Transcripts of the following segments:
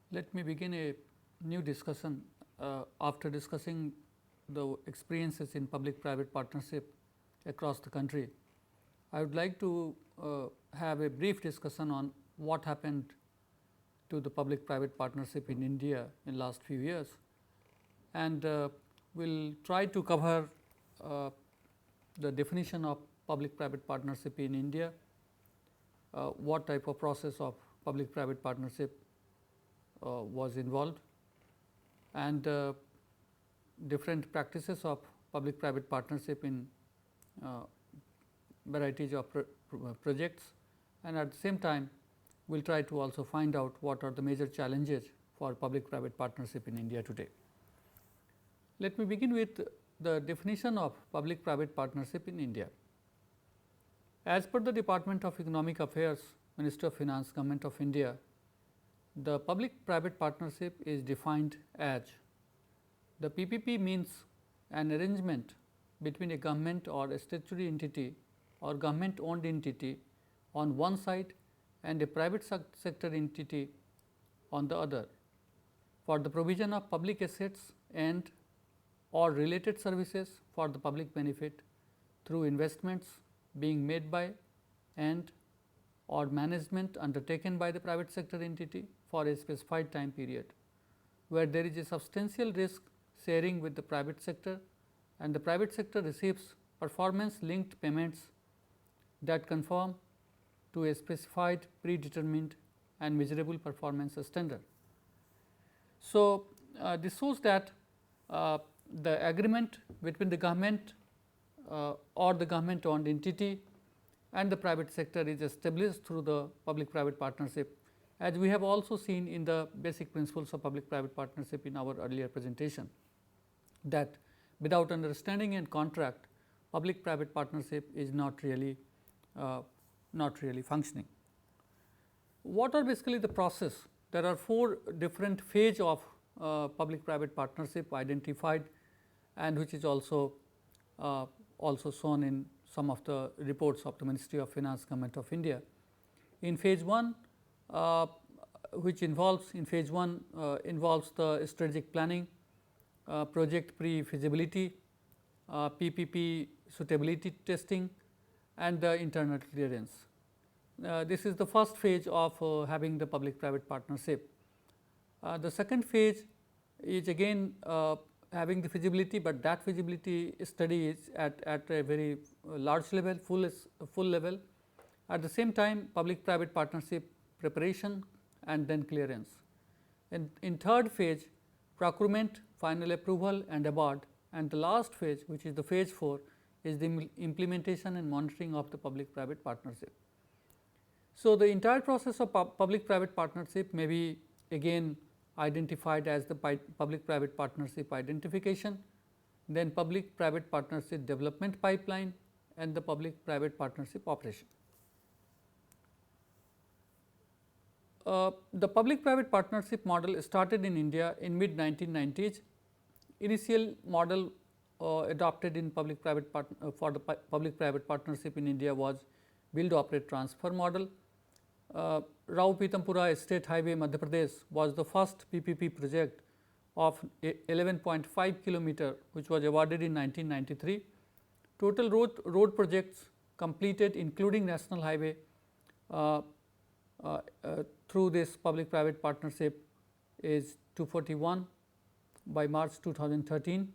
Let me begin a new discussion after discussing the experiences in public private partnership across the country. I would like to have a brief discussion on what happened to the public private partnership in India in last few years, and will try to cover the definition of public private partnership in India, what type of process of public private partnership was involved, and different practices of public private partnership in varieties of projects, and at the same time we will try to also find out what are the major challenges for public private partnership in India today. Let me begin with the definition of public private partnership in India. As per the Department of Economic Affairs, Ministry of Finance, Government of India, the public private partnership is defined as the PPP means an arrangement between a government or a statutory entity or government owned entity on one side and a private sector entity on the other for the provision of public assets and or related services for the public benefit through investments being made by and or management undertaken by the private sector entity for a specified time period, where there is a substantial risk sharing with the private sector and the private sector receives performance linked payments that conform to a specified predetermined and measurable performance standard. So, this shows that the agreement between the government or the government owned entity and the private sector is established through the public private partnership, as we have also seen in the basic principles of public private partnership in our earlier presentation, that without understanding and contract, public private partnership is not really functioning. What are basically the process? There are 4 different phases of public private partnership identified, and which is also shown in some of the reports of the Ministry of Finance, Government of India. In phase 1, which involves the strategic planning, project pre-feasibility, PPP suitability testing, and the internal clearance. This is the first phase of having the public private partnership. The second phase is again having the feasibility, but that feasibility study is at a very large level, full level. At the same time, public private partnership preparation and then clearance. In third phase, procurement, final approval and award, and the last phase, which is the phase 4, is the implementation and monitoring of the public private partnership. So, the entire process of public private partnership may be again identified as the public private partnership identification, then public private partnership development pipeline, and the public private partnership operation. The public private partnership model started in India in mid 1990s. Initial model adopted in public private for the public private partnership in India was build operate transfer model. Rao Pitampura State Highway, Madhya Pradesh was the first PPP project of 11.5 kilometer, which was awarded in 1993. Total road projects completed including national highway through this public private partnership is 241 by March 2013,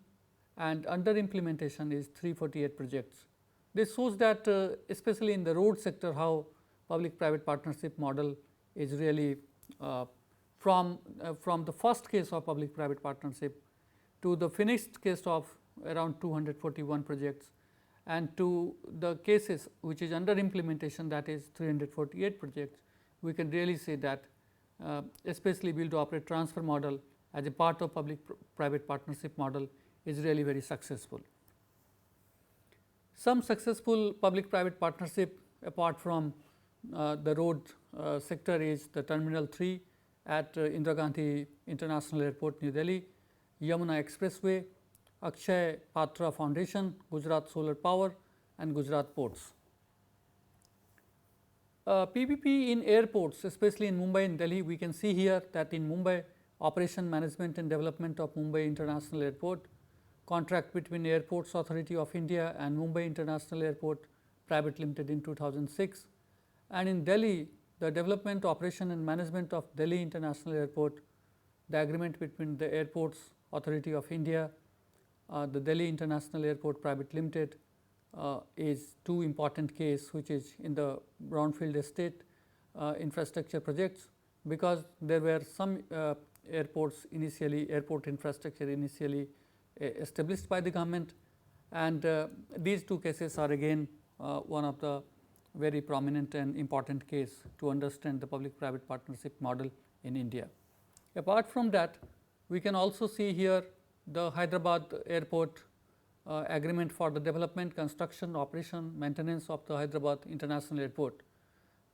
and under implementation is 348 projects. This shows that especially in the road sector, how public private partnership model is really from the first case of public private partnership to the finished case of around 241 projects, and to the cases which is under implementation, that is 348 projects. We can really say that especially build operate transfer model as a part of public private partnership model is really very successful. Some successful public private partnership apart from the road sector is the Terminal 3 at Indira Gandhi International Airport, New Delhi, Yamuna Expressway, Akshay Patra Foundation, Gujarat Solar Power, and Gujarat Ports. PPP in airports, especially in Mumbai and Delhi, we can see here that in Mumbai, operation, management and development of Mumbai International Airport, contract between Airports Authority of India and Mumbai International Airport Private Limited in 2006, and in Delhi, the development, operation and management of Delhi International Airport, the agreement between the Airports Authority of India, the Delhi International Airport Private Limited, is two important case which is in the brownfield estate infrastructure projects, because there were some airports initially, airport infrastructure initially established by the government, and these two cases are again one of the very prominent and important case to understand the public private partnership model in India. Apart from that, we can also see here the Hyderabad airport agreement for the development, construction, operation, maintenance of the Hyderabad International Airport.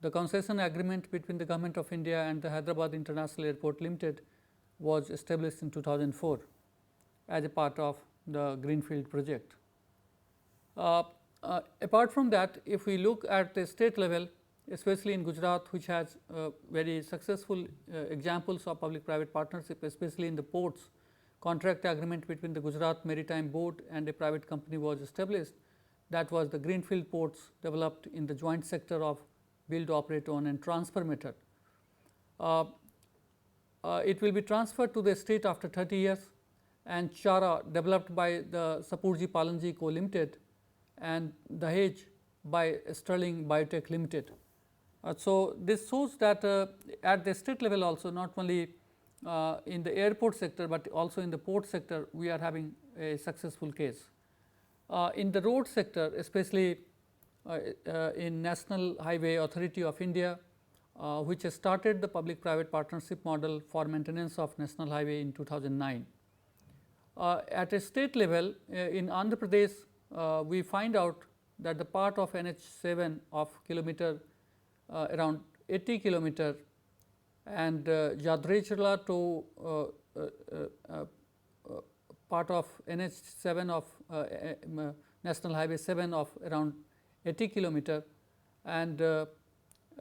The concession agreement between the Government of India and the Hyderabad International Airport Limited was established in 2004 as a part of the Greenfield project. Apart from that, if we look at the state level, especially in Gujarat, which has very successful examples of public private partnership, especially in the ports, contract agreement between the Gujarat Maritime Board and a private company was established. That was the greenfield ports developed in the joint sector of build, operate, own and transfer method. It will be transferred to the state after 30 years, and Chara developed by the Sapurji Palanji Co Limited and Dahej by Sterling Biotech Limited. So, this shows that at the state level also, not only in the airport sector, but also in the port sector, we are having a successful case. In the road sector, especially in National Highway Authority of India, which has started the public private partnership model for maintenance of national highway in 2009. At a state level, in Andhra Pradesh, we find out that the part of NH7 of kilometer around 80 kilometer and Jadrechla to part of NH7 of National Highway 7 of around 80 kilometer and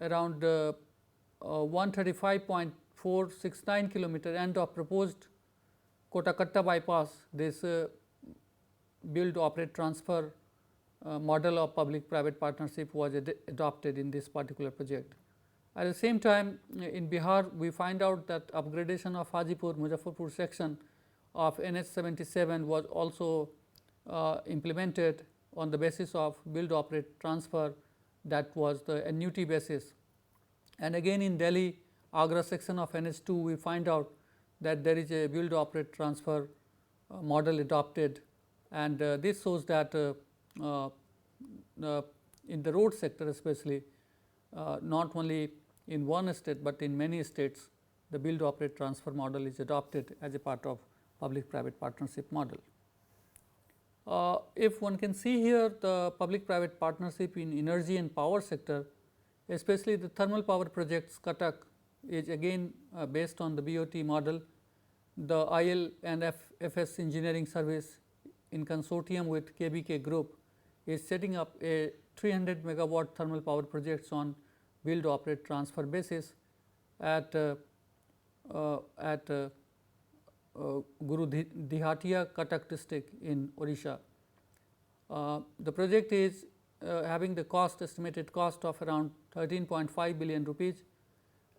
around 135.469 kilometer and of proposed Kotakatta bypass, this build, operate, transfer model of public private partnership was adopted in this particular project. At the same time, in Bihar, we find out that upgradation of Hajipur Muzaffarpur section of NH77 was also implemented on the basis of build, operate, transfer, that was the annuity basis. And again in Delhi, Agra section of NH2, we find out that there is a build, operate, transfer model adopted, and this shows that in the road sector especially, not only in one state, but in many states, the build, operate, transfer model is adopted as a part of public private partnership model. If one can see here the public private partnership in energy and power sector, especially the thermal power projects Cuttack is again based on the BOT model. The IL and FS engineering service in consortium with KBK group is setting up a 300 megawatt thermal power projects on build, operate, transfer basis at Guru Dihatia, Cuttack district in Odisha. The project is having the cost, estimated cost of around 13.5 billion rupees.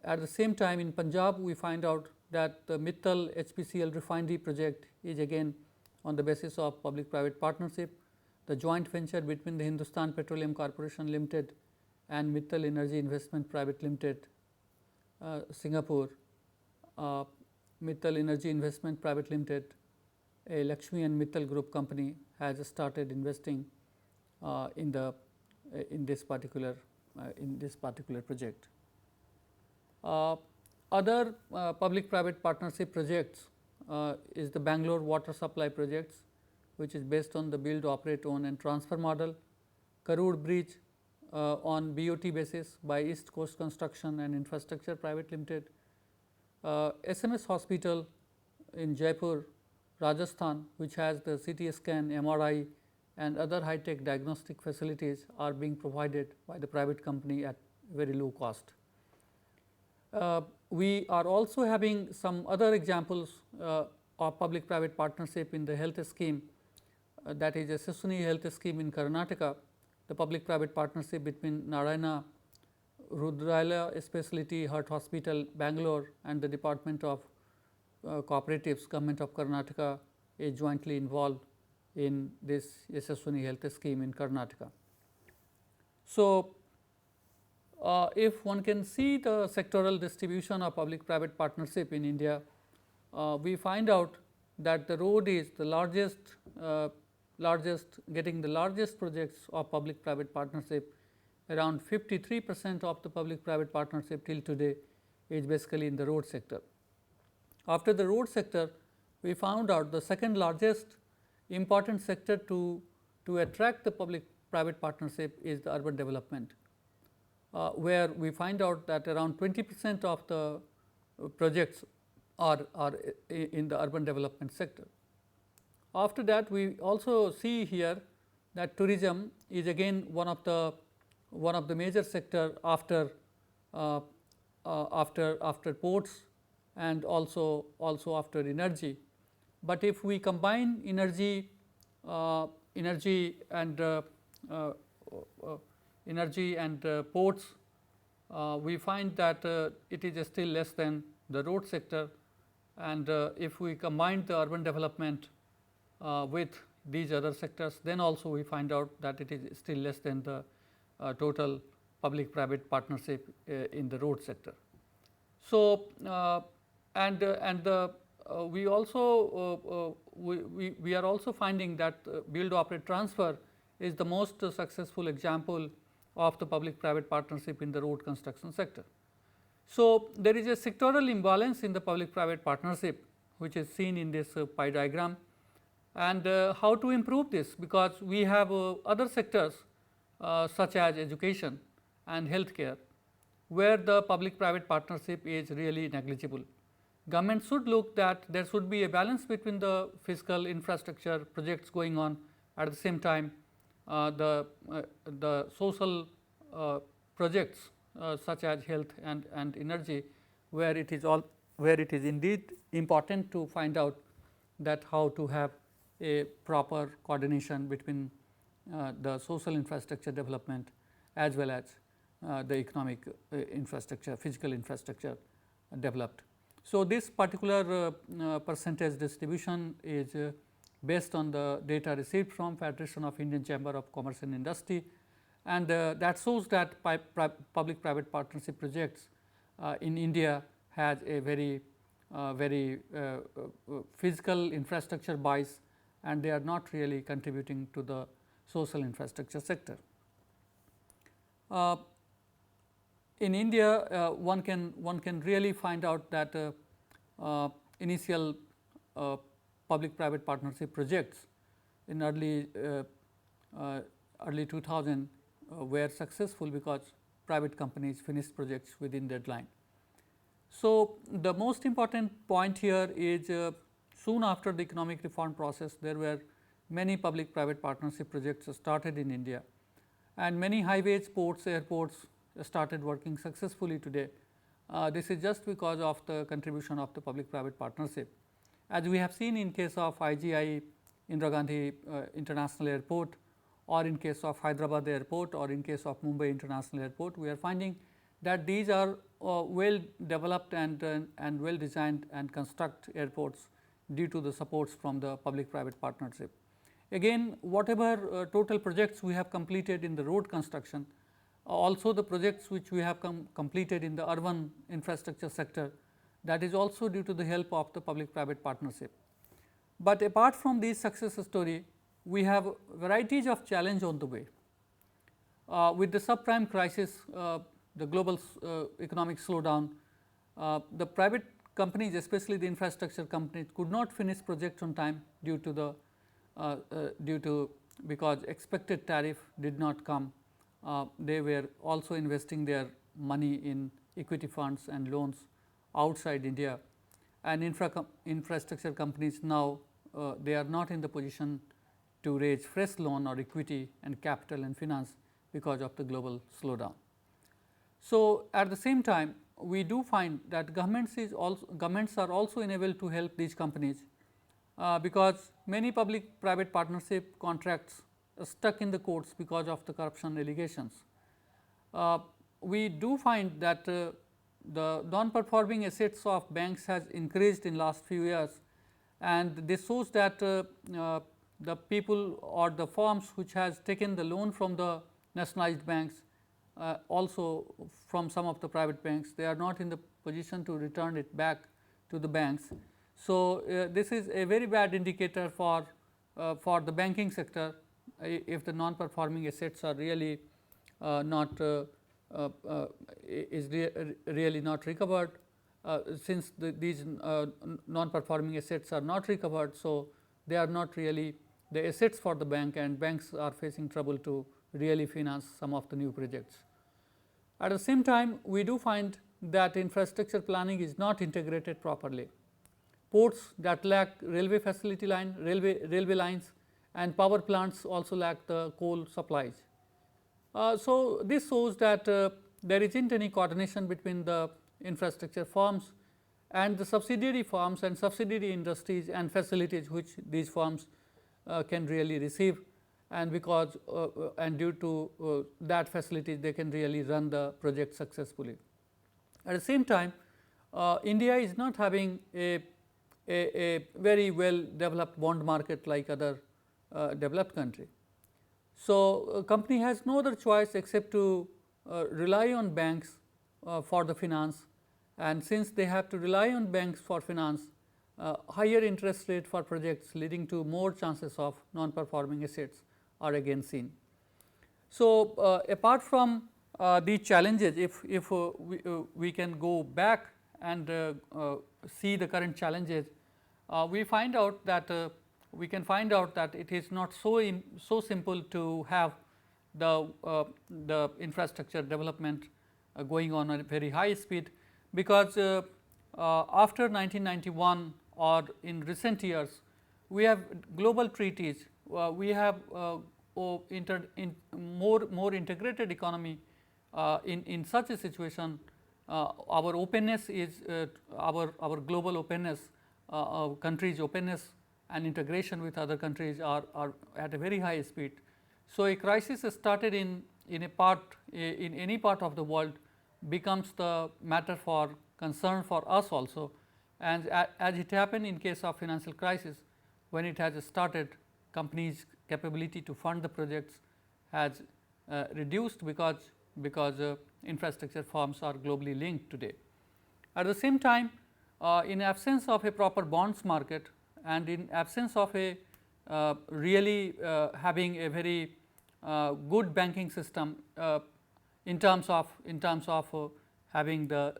At the same time, in Punjab, we find out that the Mittal HPCL refinery project is again on the basis of public private partnership. The joint venture between the Hindustan Petroleum Corporation Limited and Mittal Energy Investment Private Limited, Singapore, Mittal Energy Investment Private Limited, a Lakshmi and Mittal group company, has started investing in this particular project. Other public private partnership projects is the Bangalore water supply projects, which is based on the build, operate, own and transfer model. Karur Bridge on BOT basis by East Coast Construction and Infrastructure Private Limited. SMS Hospital in Jaipur, Rajasthan, which has the CT scan, MRI and other high tech diagnostic facilities, are being provided by the private company at very low cost. We are also having some other examples of public private partnership in the health scheme, that is Yashaswini health scheme in Karnataka, the public private partnership between Narayana Rudraila Specialty Heart Hospital, Bangalore, and the Department of Cooperatives, Government of Karnataka is jointly involved in this Yashaswini health scheme in Karnataka. So, if one can see the sectoral distribution of public private partnership in India, we find out that the road is the getting the largest projects of public private partnership. Around 53% of the public private partnership till today is basically in the road sector. After the road sector, we found out the second largest important sector to attract the public private partnership is the urban development, where we find out that around 20% of the projects are in the urban development sector. After that, we also see here that tourism is again one of the major sector after ports and also after energy. But if we combine energy and ports, we find that it is still less than the road sector, and if we combine the urban development with these other sectors, then also we find out that it is still less than the total public private partnership in the road sector. So, we also we are also finding that build operate transfer is the most successful example of the public private partnership in the road construction sector. So, there is a sectoral imbalance in the public private partnership, which is seen in this pie diagram, and how to improve this, because we have other sectors such as education and healthcare, where the public private partnership is really negligible. Government should look that there should be a balance between the physical infrastructure projects going on, at the same time the social projects such as health and energy, where it is indeed important to find out that how to have a proper coordination between the social infrastructure development as well as the economic infrastructure, physical infrastructure developed. So, this particular percentage distribution is based on the data received from Federation of Indian Chamber of Commerce and Industry, and that shows that public private partnership projects in India has a very physical infrastructure bias, and they are not really contributing to the social infrastructure sector. In India, one can really find out that initial public private partnership projects in early 2000 were successful because private companies finished projects within deadline. So, the most important point here is soon after the economic reform process, there were many public private partnership projects started in India, and many highways, ports, airports started working successfully today. This is just because of the contribution of the public private partnership. As we have seen in case of IGI Indira Gandhi International Airport, or in case of Hyderabad Airport, or in case of Mumbai International Airport, we are finding that these are well developed and well designed and construct airports due to the supports from the public private partnership. Again, whatever total projects we have completed in the road construction, also the projects which we have completed in the urban infrastructure sector, that is also due to the help of the public private partnership. But apart from these success story, we have varieties of challenge on the way. With the subprime crisis, the global economic slowdown, the private companies, especially the infrastructure companies, could not finish projects on time due to because expected tariff did not come. They were also investing their money in equity funds and loans outside India, and infrastructure companies now they are not in the position to raise fresh loan or equity and capital and finance because of the global slowdown. So, at the same time we do find that governments are also enabled to help these companies, because many public private partnership contracts are stuck in the courts because of the corruption allegations. We do find that the non-performing assets of banks has increased in last few years, and this shows that the people or the firms which has taken the loan from the nationalized banks, also from some of the private banks, they are not in the position to return it back to the banks. So, this is a very bad indicator for the banking sector if the non-performing assets are really not really not recovered. Since these non-performing assets are not recovered, so they are not really the assets for the bank, and banks are facing trouble to really finance some of the new projects. At the same time, we do find that infrastructure planning is not integrated properly. Ports that lack railway facility line, railway lines, and power plants also lack the coal supplies. So, this shows that there isn't any coordination between the infrastructure firms and the subsidiary firms and subsidiary industries and facilities which these firms can really receive, and because and due to that facilities they can really run the project successfully. At the same time, India is not having a very well developed bond market like other developed country. So, a company has no other choice except to rely on banks for the finance, and since they have to rely on banks for finance, higher interest rate for projects leading to more chances of non-performing assets are again seen. So, apart from these challenges, if we can go back and see the current challenges, we find out that we can find out that it is not so simple to have the infrastructure development going on at very high speed, because after 1991 or in recent years we have global treaties, we have more integrated economy. In such a situation, our openness is our global openness, countries' openness and integration with other countries are at a very high speed. So, a crisis started in any part of the world becomes the matter for concern for us also, and as it happened in case of financial crisis, when it has started, companies' capability to fund the projects has reduced because infrastructure firms are globally linked today. At the same time, in absence of a proper bonds market and in absence of a really having a very good banking system in terms of having the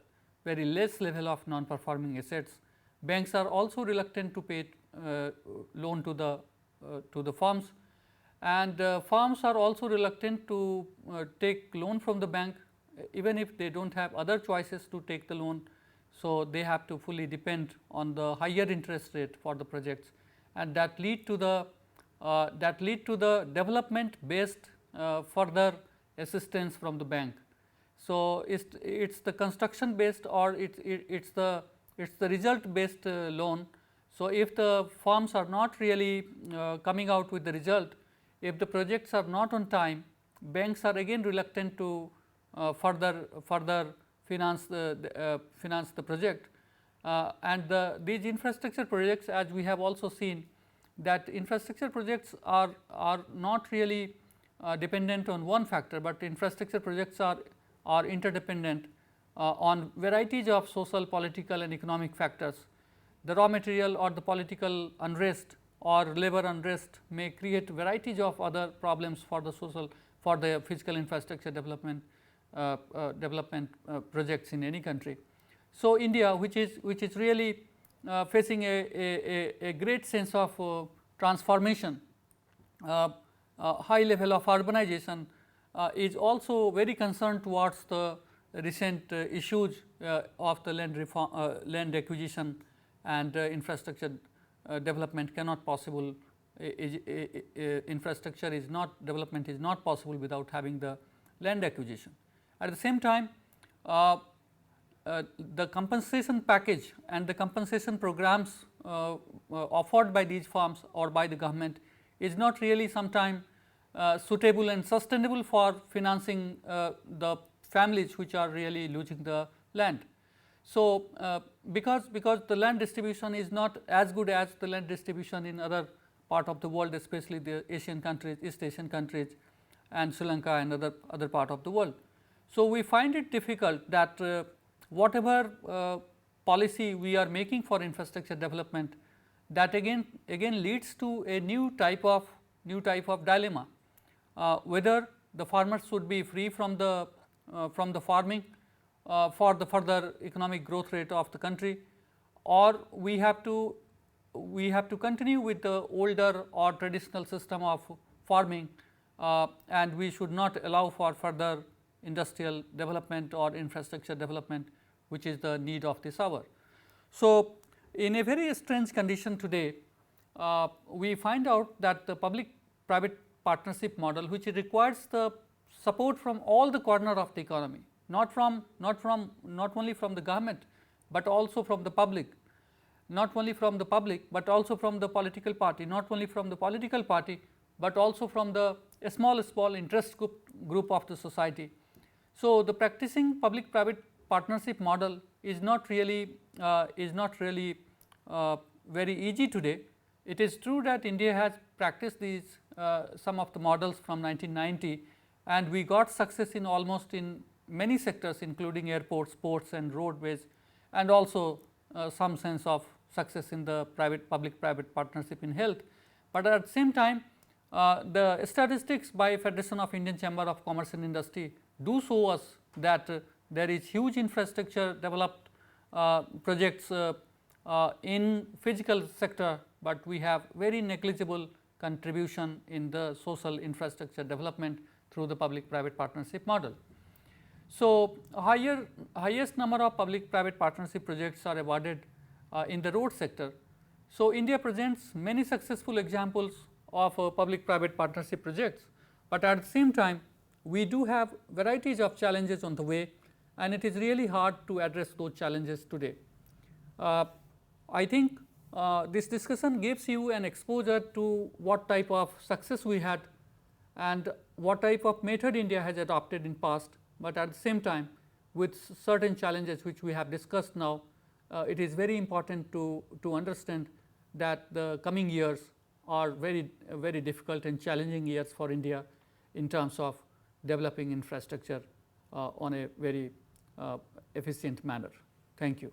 very less level of non-performing assets, banks are also reluctant to pay loan to the firms, and firms are also reluctant to take loan from the bank even if they do not have other choices to take the loan. So, they have to fully depend on the higher interest rate for the projects, and that lead to the development based further assistance from the bank. So, it is the construction based or it is the result based loan. So, if the firms are not really coming out with the result, if the projects are not on time, banks are again reluctant to further finance the project, and these infrastructure projects, as we have also seen, that infrastructure projects are not really dependent on one factor, but infrastructure projects are interdependent on varieties of social, political and economic factors. The raw material or the political unrest or labor unrest may create varieties of other problems for the physical infrastructure development projects in any country. So, India, which is really facing a great sense of transformation, high level of urbanization, is also very concerned towards the recent issues of the land acquisition and infrastructure development cannot possible. Infrastructure is not development is not possible without having the land acquisition. At the same time, the compensation package and the compensation programs offered by these firms or by the government is not really sometime suitable and sustainable for financing the families which are really losing the land. So, because the land distribution is not as good as the land distribution in other part of the world, especially the Asian countries, East Asian countries and Sri Lanka and other part of the world. So, we find it difficult that whatever policy we are making for infrastructure development, that again leads to a new type of dilemma, whether the farmers should be free from the farming for the further economic growth rate of the country, or we have to continue with the older or traditional system of farming, and we should not allow for further industrial development or infrastructure development, which is the need of this hour. So, in a very strange condition today, we find out that the public private partnership model, which requires the support from all the corner of the economy, not only from the government, but also from the public, not only from the public, but also from the political party, not only from the political party, but also from the small interest group of the society. So, the practicing public private partnership model is not really very easy today. It is true that India has practiced these some of the models from 1990, and we got success in almost in many sectors, including airports, ports and roadways, and also some sense of success in the public private partnership in health. But at the same time, the statistics by Federation of Indian Chamber of Commerce and Industry do show us that there is huge infrastructure developed projects in physical sector, but we have very negligible contribution in the social infrastructure development through the public private partnership model. So, highest number of public private partnership projects are awarded in the road sector. So, India presents many successful examples of public private partnership projects, but at the same time we do have varieties of challenges on the way, and it is really hard to address those challenges today. I think this discussion gives you an exposure to what type of success we had and what type of method India has adopted in past, but at the same time with certain challenges which we have discussed now, it is very important to understand that the coming years are very difficult and challenging years for India in terms of developing infrastructure on a very efficient manner. Thank you.